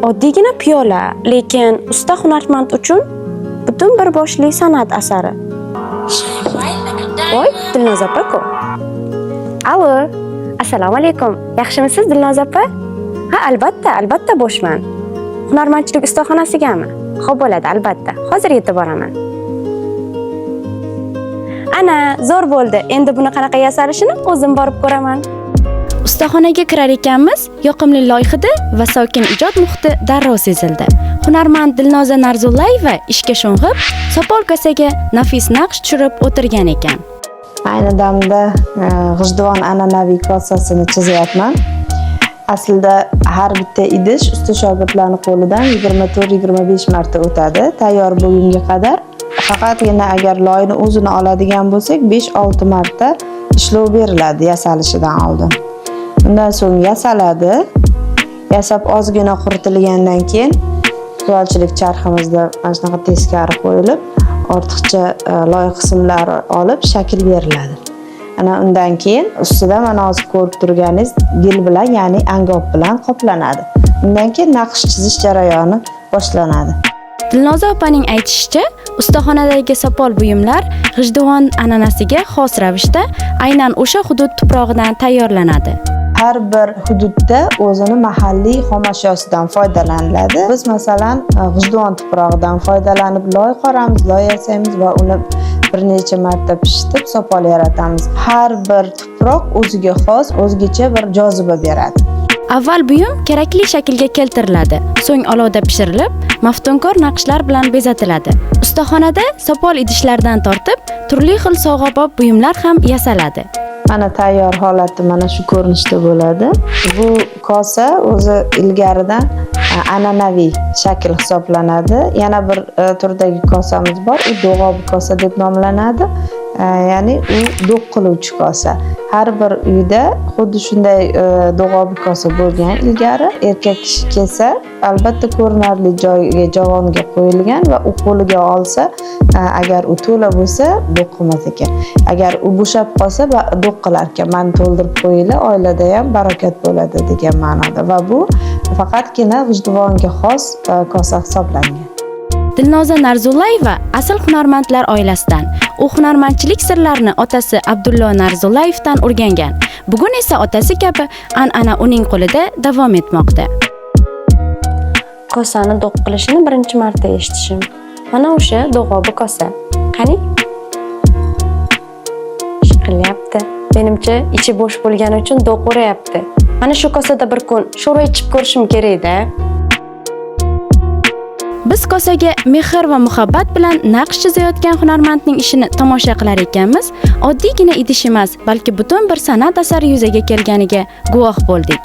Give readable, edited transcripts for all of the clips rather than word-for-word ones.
Oddiygina piyola, lekin usta hunarmand uchun butun bir boshli san'at asari. Voy, Dilnoza opa-ku. Alo, assalomu alaykum. Yaxshimisiz Dilnoza opa? Ha, albatta bo'shman. Hunarmandchilik ustaxonasigami? Xo'p bo'ladi, albatta. Hozir yetib boraman. Ana, zo'r bo'ldi. Endi buni qanaqa yasalishini o'zim borib ko'raman. Ustaxonaga kirar ekanmiz, yoqimli loy hidi va sokin ijod muhiti darrov sezildi. Hunarmand Dilnoza Narzullayeva ishga sho'ng'ib, sopol kosaga nafis naqsh tushirib o'tirgan ekan. Ayni damda g'ijduvon an'anaviy kosasini chizyapman. Aslida har bitta idish usta shogirdlarning qo'lidan 24-25 marta o'tadi. Tayyor bo'lgunga qadar faqatgina agar loyni o'zini oladigan bo'lsak, 5-6 marta ishlov beriladi yasalishidan oldin. Undan so'ng yasaladi. Yasab ozgina quritilgandan keyin qurolchilik charximizda mana shunaqa teskari qo'yilib, ortiqcha loy qismlari olib shakl beriladi. Ana undan keyin ustida mana hozir ko'rib turganingiz gil bilan, ya'ni angob bilan qoplanadi. Undan keyin naqsh chizish jarayoni boshlanadi. Dilnoza opaning aytishicha, ustaxonadagi sopol buyumlar G'ijduvon an'anasiga xos ravishda aynan o'sha hudud tuprog'idan tayyorlanadi. Har bir hududda o'zini mahalliy xom ashyosidan foydalaniladi. Biz masalan G'ijduvon tuprog'idan foydalanib loy qoramiz, loy yasaymiz va uni bir necha marta pishitib sopol yaratamiz. Har bir tuproq o'ziga xos, o'zgacha bir joziba beradi. Avval buyum kerakli shaklga keltiriladi, so'ng olovda pishirilib, maftunkor naqshlar bilan bezatiladi. Ustaxonada sopol idishlardan tortib, turli xil sovg'abob buyumlar ham yasaladi. Mana tayyor holati mana shu ko'rinishda bo'ladi. Bu kosa o'zi ilgaridan an'anaviy shakl hisoblanadi. Yana bir turdagi kosamiz bor, u do'g'obi kosa deb nomlanadi. Ya'ni u do'q qiluvchi kosa. Har bir uyda xuddi shunday do'g'obi kosa bo'lgan ilgari. Erkak kishi kelsa, albatta ko'rinarli joyga javonga qo'yilgan va u qo'liga olsa, agar u to'la bo'lsa, do'q qilmas ekan. Agar u bo'shab qolsa, do'q qilar ekan. Mani to'ldirib qo'yinglar, oilada ham barokat bo'ladi degan ma'noda. Va bu faqatgina G'ijduvonga xos kosa hisoblangan. Dilnoza Narzullayeva asl hunarmandlar oilasidan. U hunarmandchilik sirlarini otasi Abdullo Narzullayevdan o'rgangan. Bugun esa otasi kabi an'ana uning qo'lida davom etmoqda. Kosani do'q qilishini birinchi marta eshitishim. Mana o'sha do'g'obi kosa. Qani? Shiqillayapti. Menimcha ichi bo'sh bo'lgani uchun do'q urayapti. Mana shu kosada bir kun sho'rva ichib ko'rishim kerak-da. Biz kosaga mehr va muhabbat bilan naqsh chizayotgan hunarmandning ishini tomosha qilar ekanmiz. Oddiygina idish emas, balki butun bir san'at asari yuzaga kelganiga guvoh bo'ldik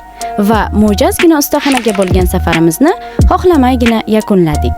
va mo'jazgina ustaxonaga bo'lgan safarimizni xohlamaygina yakunladik.